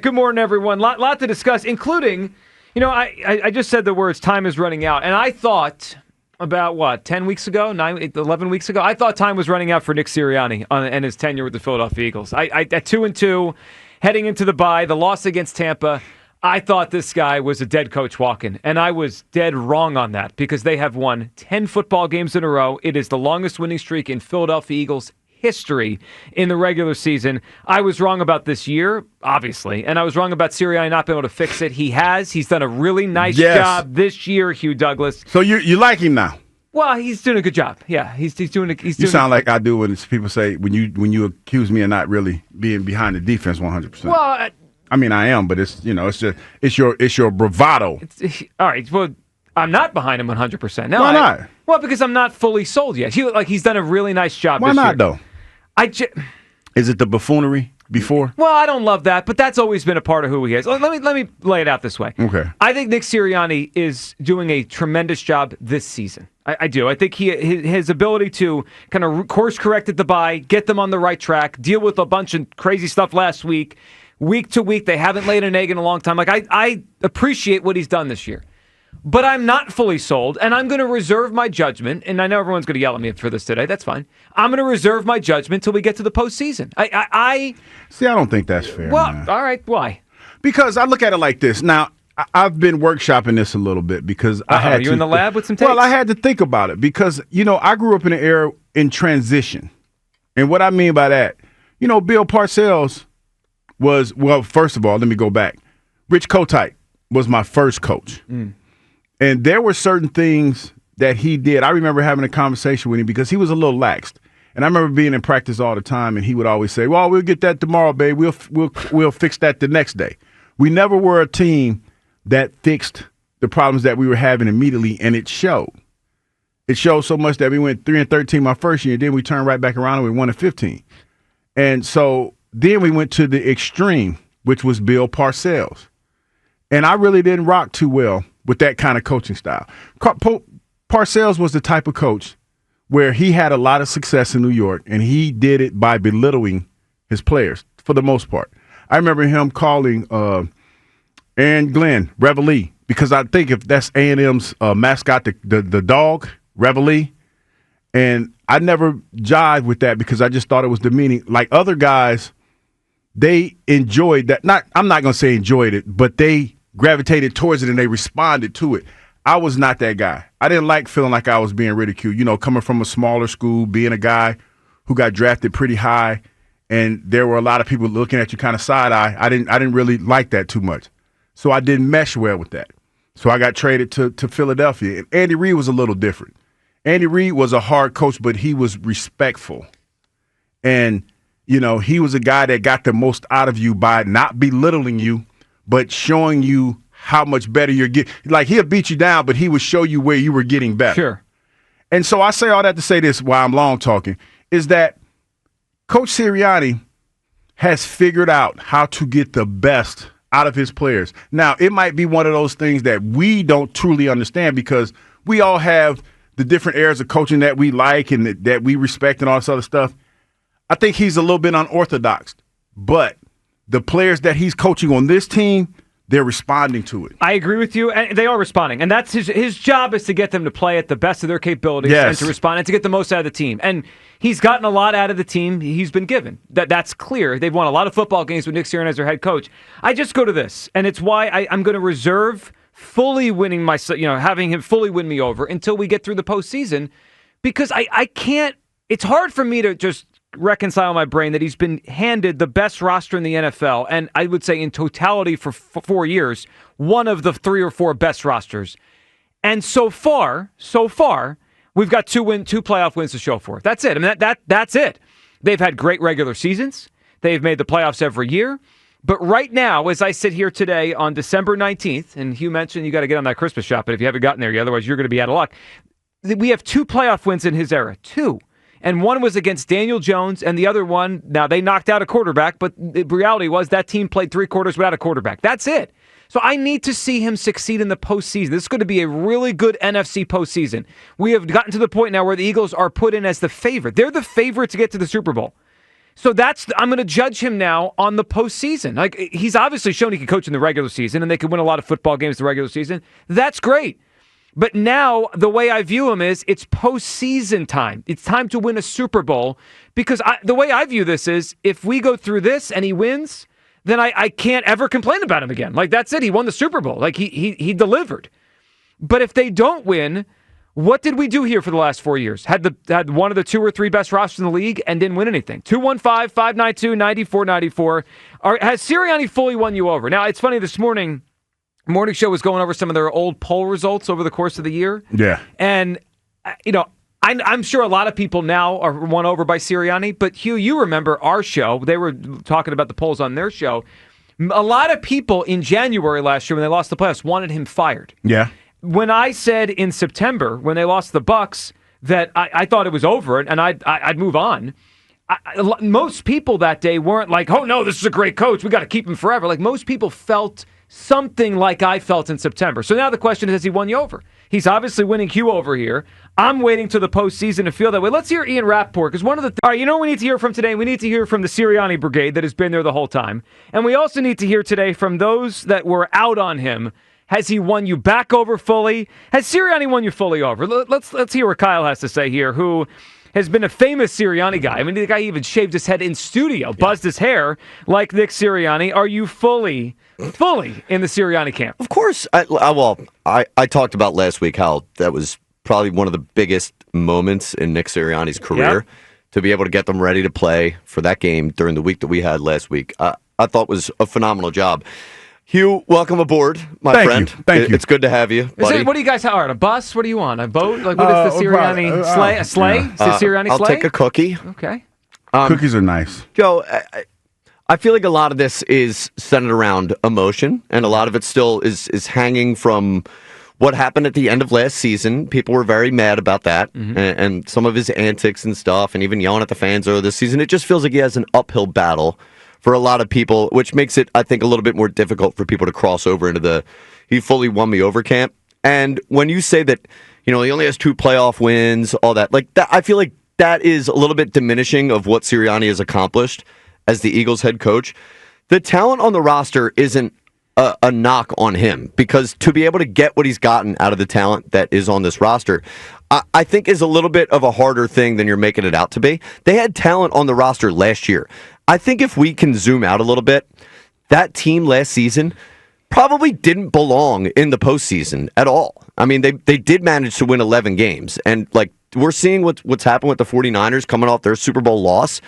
Good morning, everyone. Lot to discuss, including, I just said the words, time is running out. And I thought about, 10 weeks ago, 11 weeks ago, I thought time was running out for Nick Sirianni and his tenure with the Philadelphia Eagles. At 2-2, heading into the bye, the loss against Tampa, I thought this guy was a dead coach walking, and I was dead wrong on that because they have won 10 football games in a row. It is the longest winning streak in Philadelphia Eagles history in the regular season. I was wrong about this year, obviously, and I was wrong about Sirianni not being able to fix it. He has. He's done a really nice job this year, Hugh Douglas. So you like him now? Well, he's doing a good job. Yeah, he's doing. You sound like I do when people say when you accuse me of not really being behind the defense 100%. Well, I mean, I am, but it's your bravado. All right. Well, I'm not behind him 100%. No, why not? Well, because I'm not fully sold yet. He's done a really nice job. Why this not year. though? Is it the buffoonery before? Well, I don't love that, but that's always been a part of who he is. Let me lay it out this way. Okay. I think Nick Sirianni is doing a tremendous job this season. I do. I think his ability to kind of course correct at the bye, get them on the right track, deal with a bunch of crazy stuff last week. Week to week, they haven't laid an egg in a long time. I appreciate what he's done this year. But I'm not fully sold, and I'm going to reserve my judgment. And I know everyone's going to yell at me for this today. That's fine. I'm going to reserve my judgment till we get to the postseason. I don't think that's fair. Well, man. All right. Why? Because I look at it like this. Now, I've been workshopping this a little bit because I had you in the lab with some takes? Well, I had to think about it because, I grew up in an era in transition. And what I mean by that, Bill Parcells was, well, first of all, let me go back. Rich Kotite was my first coach. And there were certain things that he did. I remember having a conversation with him because he was a little laxed. And I remember being in practice all the time, and he would always say, well, we'll get that tomorrow, babe. We'll fix that the next day. We never were a team that fixed the problems that we were having immediately, and it showed. It showed so much that we went 3-13 my first year, and then we turned right back around and we 1-15. And so then we went to the extreme, which was Bill Parcells. And I really didn't rock too well with that kind of coaching style. Parcells was the type of coach where he had a lot of success in New York, and he did it by belittling his players for the most part. I remember him calling Aaron Glenn Reveille, because I think if that's A&M's mascot, the dog, Reveille, and I never jived with that because I just thought it was demeaning. Like other guys, they enjoyed that. I'm not going to say enjoyed it, but they gravitated towards it and they responded to it. I was not that guy. I didn't like feeling like I was being ridiculed. Coming from a smaller school, being a guy who got drafted pretty high, and there were a lot of people looking at you kind of side eye. I didn't really like that too much, so I didn't mesh well with that. So I got traded to Philadelphia, and Andy Reid was a little different. Andy Reid was a hard coach, but he was respectful, and he was a guy that got the most out of you by not belittling you, but showing you how much better you're getting. Like, he'll beat you down, but he would show you where you were getting better. Sure. And so I say all that to say this while I'm long talking, is that Coach Sirianni has figured out how to get the best out of his players. Now, it might be one of those things that we don't truly understand because we all have the different areas of coaching that we like and that we respect and all this other stuff. I think he's a little bit unorthodox, but the players that he's coaching on this team, they're responding to it. I agree with you, and they are responding. And that's his job is to get them to play at the best of their capabilities and to respond and to get the most out of the team. And he's gotten a lot out of the team he's been given. That's clear. They've won a lot of football games with Nick Sirianni as their head coach. I just go to this, and it's why I'm going to reserve fully winning having him fully win me over until we get through the postseason, because I can't. It's hard for me to just reconcile my brain that he's been handed the best roster in the NFL, and I would say in totality for 4 years, one of the 3 or 4 best rosters. And so far, we've got two playoff wins to show for it. That's it. I mean, that's it. They've had great regular seasons. They've made the playoffs every year. But right now, as I sit here today on December 19th, and Hugh mentioned you got to get on that Christmas shopping if you haven't gotten there yet, otherwise you're going to be out of luck. We have 2 playoff wins in his era. 2. And one was against Daniel Jones, and the other one, now they knocked out a quarterback, but the reality was that team played 3 quarters without a quarterback. That's it. So I need to see him succeed in the postseason. This is going to be a really good NFC postseason. We have gotten to the point now where the Eagles are put in as the favorite. They're the favorite to get to the Super Bowl. So I'm going to judge him now on the postseason. Like, he's obviously shown he can coach in the regular season, and they can win a lot of football games in the regular season. That's great. But now the way I view him is it's postseason time. It's time to win a Super Bowl, because the way I view this is if we go through this and he wins, then I can't ever complain about him again. Like, that's it. He won the Super Bowl. Like, he delivered. But if they don't win, what did we do here for the last 4 years? Had one of the 2 or 3 best rosters in the league and didn't win anything. 215-592-9494. Has Sirianni fully won you over? Now, it's funny, this morning show was going over some of their old poll results over the course of the year. Yeah. And, I'm sure a lot of people now are won over by Sirianni, but Hugh, you remember our show. They were talking about the polls on their show. A lot of people in January last year when they lost the playoffs wanted him fired. Yeah. When I said in September, when they lost the Bucks, that I thought it was over and I'd move on, most people that day weren't like, oh, no, this is a great coach, we got to keep him forever. Like, most people felt something like I felt in September. So now the question is, has he won you over? He's obviously winning Hugh over here. I'm waiting till the postseason to feel that way. Let's hear Ian Rappaport, because one of the... All right, you know what we need to hear from today? We need to hear from the Sirianni brigade that has been there the whole time. And we also need to hear today from those that were out on him. Has he won you back over fully? Has Sirianni won you fully over? Let's hear what Kyle has to say here, who has been a famous Sirianni guy. I mean, the guy even shaved his head in studio, buzzed his hair like Nick Sirianni. Are you fully in the Sirianni camp? Of course. I talked about last week how that was probably one of the biggest moments in Nick Sirianni's career, to be able to get them ready to play for that game during the week that we had last week. I thought was a phenomenal job. Hugh, welcome aboard, my friend. Thank you. It's good to have you, buddy. What do you guys have? A bus? What are you on? A boat? Like, what is the Sirianni sleigh? A sleigh? Is the Sirianni I'll sleigh? take a cookie. Okay. Cookies are nice. Joe, I feel like a lot of this is centered around emotion, and a lot of it still is hanging from what happened at the end of last season. People were very mad about that, and some of his antics and stuff, and even yelling at the fans earlier this season. It just feels like he has an uphill battle for a lot of people, which makes it, I think, a little bit more difficult for people to cross over into the he fully won me over camp. And when you say that, he only has 2 playoff wins, all that, like that, I feel like that is a little bit diminishing of what Sirianni has accomplished as the Eagles head coach. The talent on the roster isn't a knock on him, because to be able to get what he's gotten out of the talent that is on this roster, I think is a little bit of a harder thing than you're making it out to be. They had talent on the roster last year. I think if we can zoom out a little bit, that team last season probably didn't belong in the postseason at all. I mean, they did manage to win 11 games, and like we're seeing what's happened with the 49ers coming off their Super Bowl loss.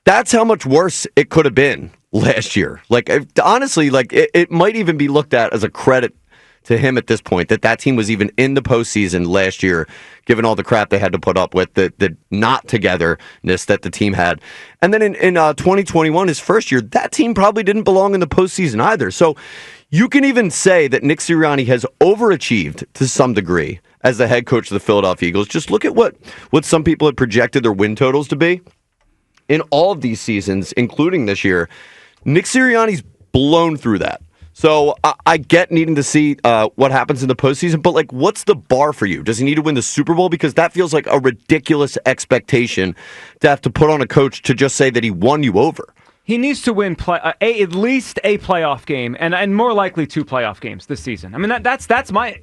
That's how much worse it could have been last year. Like, honestly, like it might even be looked at as a credit to him at this point that team was even in the postseason last year, given all the crap they had to put up with, the not togetherness that the team had. And then in 2021, his first year, that team probably didn't belong in the postseason either. So you can even say that Nick Sirianni has overachieved to some degree as the head coach of the Philadelphia Eagles. Just look at what some people had projected their win totals to be. In all of these seasons, including this year, Nick Sirianni's blown through that. So I get needing to see what happens in the postseason, but like, what's the bar for you? Does he need to win the Super Bowl? Because that feels like a ridiculous expectation to have to put on a coach to just say that he won you over. He needs to win at least a playoff game, and more likely 2 playoff games this season. I mean, that's my...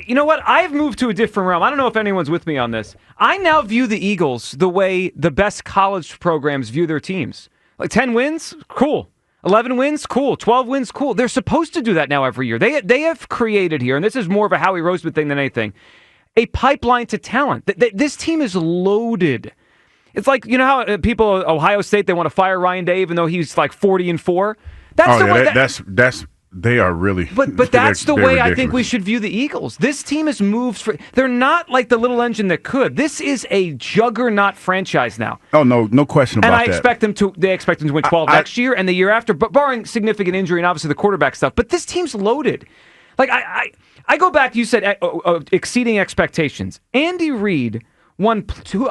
you know what? I've moved to a different realm. I don't know if anyone's with me on this. I now view the Eagles the way the best college programs view their teams. Like 10 wins, cool. 11 wins, cool. 12 wins, cool. They're supposed to do that now every year. They have created here, and this is more of a Howie Roseman thing than anything, a pipeline to talent. This team is loaded. It's like, you know how people at Ohio State, they want to fire Ryan Day even though he's like 40-4? They are really... But that's the way I think we should view the Eagles. This team has moved... They're not like the little engine that could. This is a juggernaut franchise now. Oh, no question about that. And they expect them to win 12 next year and the year after, but barring significant injury and obviously the quarterback stuff. But this team's loaded. Like, I go back, you said exceeding expectations. Andy Reid won 2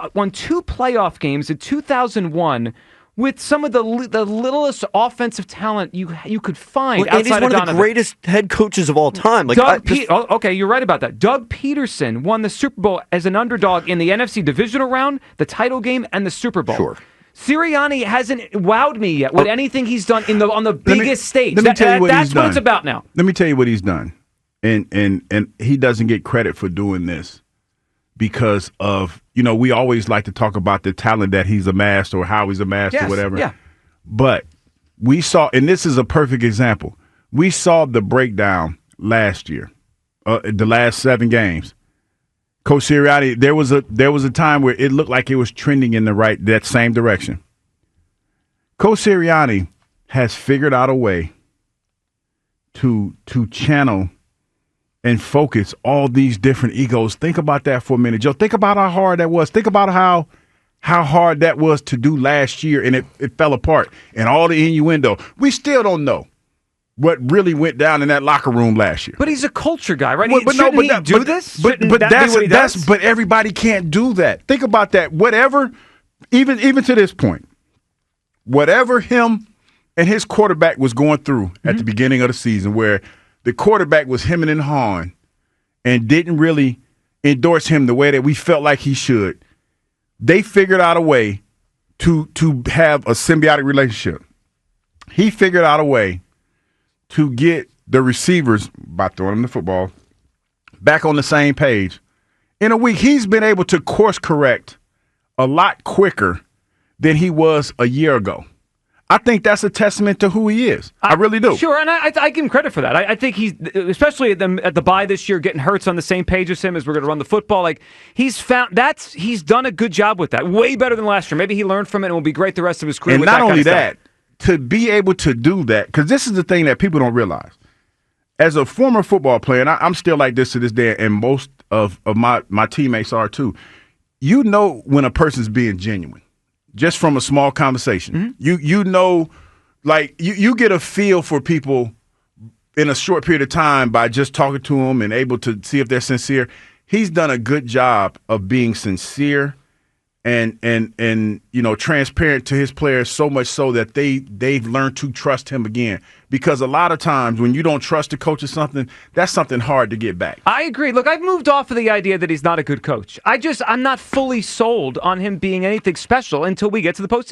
playoff games in 2001 with some of the littlest offensive talent you could find outside of Donovan. Andy's one of the greatest head coaches of all time. Like, okay, you're right about that. Doug Peterson won the Super Bowl as an underdog in the NFC divisional round, the title game, and the Super Bowl. Sure. Sirianni hasn't wowed me yet with anything he's done on the biggest stage. Let me tell you what that's he's what done. it's about now. Let me tell you what he's done. And he doesn't get credit for doing this because of, we always like to talk about the talent that he's amassed or how he's amassed or whatever. Yeah. But we saw, and this is a perfect example, we saw the breakdown last year, the last 7 games. Coach Sirianni, there was a time where it looked like it was trending in that same direction. Coach Sirianni has figured out a way to channel and focus all these different egos. Think about that for a minute, Joe. Think about how hard that was. Think about how hard that was to do last year, and it fell apart. And all the innuendo. We still don't know what really went down in that locker room last year. But he's a culture guy, right? But everybody can't do that. Think about that. Whatever, even to this point, whatever him and his quarterback was going through at the beginning of the season, where the quarterback was hemming and hawing and didn't really endorse him the way that we felt like he should, they figured out a way to have a symbiotic relationship. He figured out a way to get the receivers, by throwing them the football, back on the same page. In a week, he's been able to course correct a lot quicker than he was a year ago. I think that's a testament to who he is. I really do. Sure, and I give him credit for that. I think he's, especially at the bye this year, getting Hurts on the same page as him as we're going to run the football. Like he's done a good job with that. Way better than last year. Maybe he learned from it and will be great the rest of his career. And with not that only kind of that, to be able to do that, because this is the thing that people don't realize. As a former football player, and I'm still like this to this day, and most of my teammates are too, you know when a person's being genuine, just from a small conversation. You know, like you get a feel for people in a short period of time by just talking to them and able to see if they're sincere. He's done a good job of being sincere and transparent to his players, so much so that they've learned to trust him again. Because a lot of times when you don't trust a coach or something, that's something hard to get back. I agree. Look, I've moved off of the idea that he's not a good coach. I'm not fully sold on him being anything special until we get to the postseason.